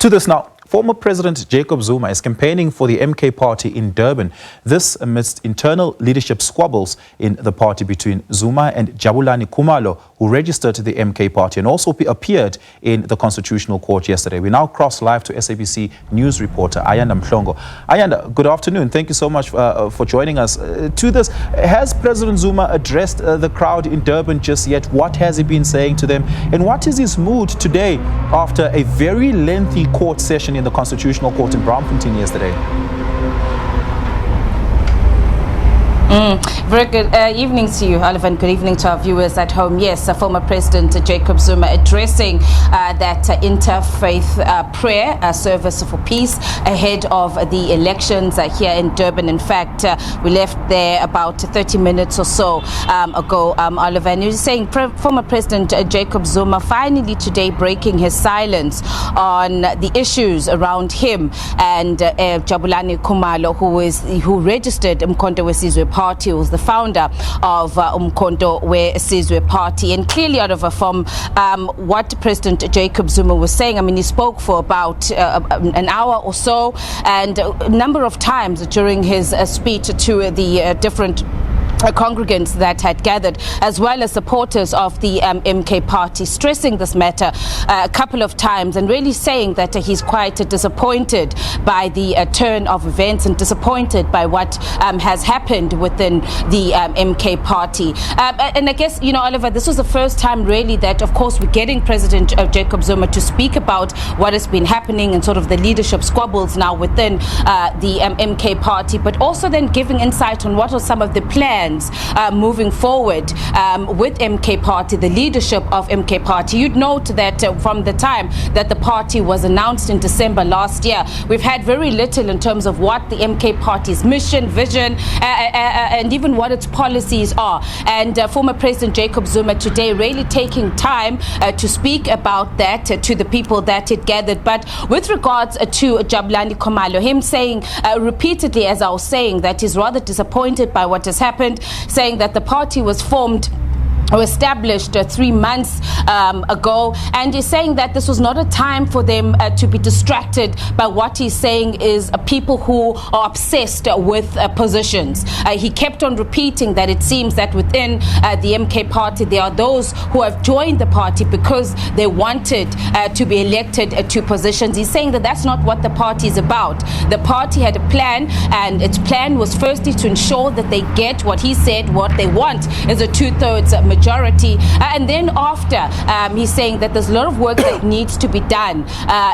To this now, former President Jacob Zuma is campaigning for the MK Party in Durban. This amidst internal leadership squabbles in the party between Zuma and Jabulani Khumalo, who registered to the MK Party and also appeared in the Constitutional Court yesterday. We now cross live to SABC News Reporter Ayanda Mhlongo. Ayanda, good afternoon. Thank you so much for joining us. To this, has President Zuma addressed the crowd in Durban just yet? What has he been saying to them? And what is his mood today after a very lengthy court session in the Constitutional Court in Braamfontein yesterday? Very good evening to you, Oliver, and good evening to our viewers at home. Yes, former President Jacob Zuma addressing that interfaith prayer service for peace ahead of the elections here in Durban. In fact, we left there about 30 minutes or so ago, Oliver, and you're saying former President Jacob Zuma finally today breaking his silence on the issues around him and Jabulani Khumalo, who registered Umkhonto weSizwe Party, who was the founder of Umkhonto weSizwe Party. And clearly out of from what President Jacob Zuma was saying, I mean, he spoke for about an hour or so, and a number of times during his speech to the different congregants that had gathered, as well as supporters of the MK Party, stressing this matter a couple of times and really saying that he's quite disappointed by the turn of events and disappointed by what has happened within the MK Party. And I guess, you know, Oliver, this was the first time really that, of course, we're getting President Jacob Zuma to speak about what has been happening and sort of the leadership squabbles now within the MK Party, but also then giving insight on what are some of the plans moving forward with MK Party, the leadership of MK Party. You'd note that from the time that the party was announced in December last year, we've had very little in terms of what the MK Party's mission, vision, and even what its policies are. And former President Jacob Zuma today really taking time to speak about that to the people that it gathered. But with regards to Jabulani Khumalo, him saying repeatedly, as I was saying, that he's rather disappointed by what has happened, saying that the party was formed or established 3 months ago, and he's saying that this was not a time for them to be distracted by what he's saying is people who are obsessed with positions. He kept on repeating that it seems that within the MK Party there are those who have joined the party because they wanted to be elected to positions. He's saying that that's not what the party is about. The party had a plan, and its plan was firstly to ensure that they get what he said what they want is a 2/3 majority, and then after he's saying that there's a lot of work that needs to be done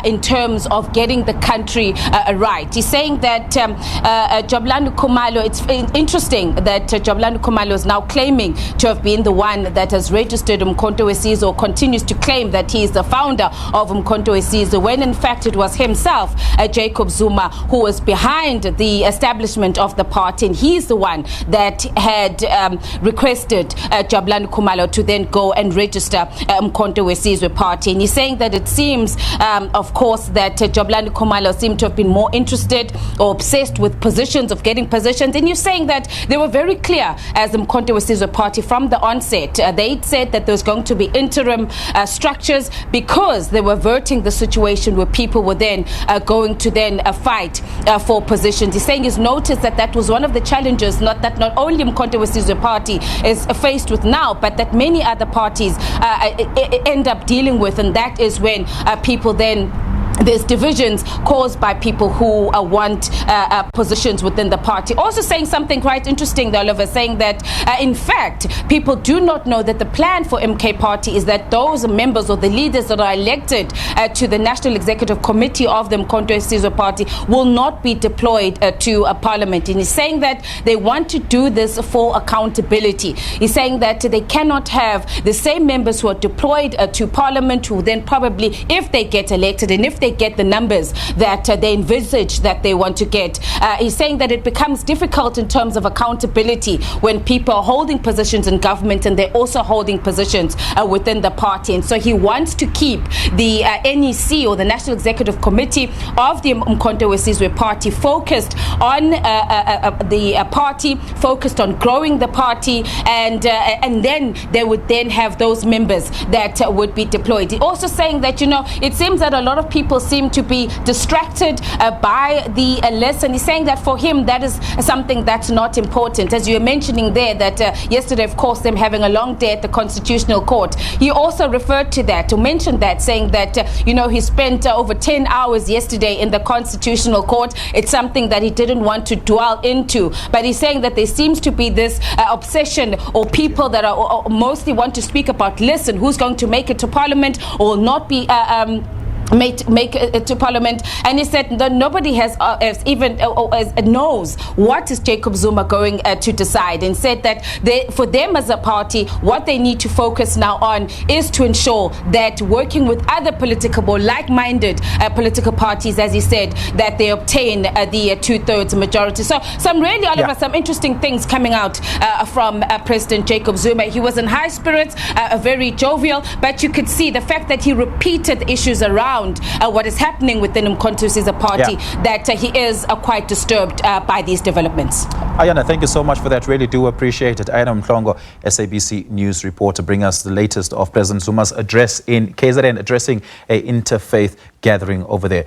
in terms of getting the country right. He's saying that Jabulani Khumalo, it's interesting that Jabulani Khumalo is now claiming to have been the one that has registered Umkhonto weSizwe, or continues to claim that he is the founder of Umkhonto weSizwe, when in fact it was himself, Jacob Zuma, who was behind the establishment of the party, and he's the one that had requested Jabulani Khumalo to then go and register Umkhonto weSizwe Party. And he's saying that it seems, of course, that Jabulani Khumalo seemed to have been more interested or obsessed with positions, of getting positions. And you're saying that they were very clear as Umkhonto weSizwe Party from the onset. They said that there was going to be interim structures because they were averting the situation where people were then going to then fight for positions. He's saying he's noticed that that was one of the challenges, not only Umkhonto weSizwe Party is faced with now, but that many other parties end up dealing with, and that is when people then, there's divisions caused by people who want positions within the party. Also saying something quite interesting, though, Oliver, saying that in fact people do not know that the plan for MK Party is that those members or the leaders that are elected to the National Executive Committee of the Umkhonto weSizwe Party will not be deployed to parliament. And he's saying that they want to do this for accountability. He's saying that they cannot have the same members who are deployed to parliament, who then probably, if they get elected and if they get the numbers that they envisage that they want to get. He's saying that it becomes difficult in terms of accountability when people are holding positions in government and they're also holding positions within the party. And so he wants to keep the NEC, or the National Executive Committee of the Umkhonto weSizwe Party, focused on the party, focused on growing the party, and then they would then have those members that would be deployed. He also saying that, you know, it seems that a lot of people people seem to be distracted by the list, and he's saying that for him that is something that's not important. As you were mentioning there, that yesterday, of course, them having a long day at the Constitutional Court, he also referred to that, to mention that, saying that he spent over 10 hours yesterday in the Constitutional Court. It's something that he didn't want to dwell into, but he's saying that there seems to be this obsession, or people that are mostly want to speak about, listen, who's going to make it to Parliament or not be make it to Parliament. And he said that nobody has even knows what is Jacob Zuma going to decide, and said that for them as a party, what they need to focus now on is to ensure that working with other political, like-minded political parties, as he said, that they obtain the two-thirds majority. So some really, Oliver, some interesting things coming out from President Jacob Zuma. He was in high spirits, very jovial, but you could see the fact that he repeated the issues around what is happening within Umkhonto as a party, that he is quite disturbed by these developments. Ayanda, thank you so much for that. Really do appreciate it. Ayanda Mhlongo, SABC News Reporter, bring us the latest of President Zuma's address in KZN, addressing an interfaith gathering over there.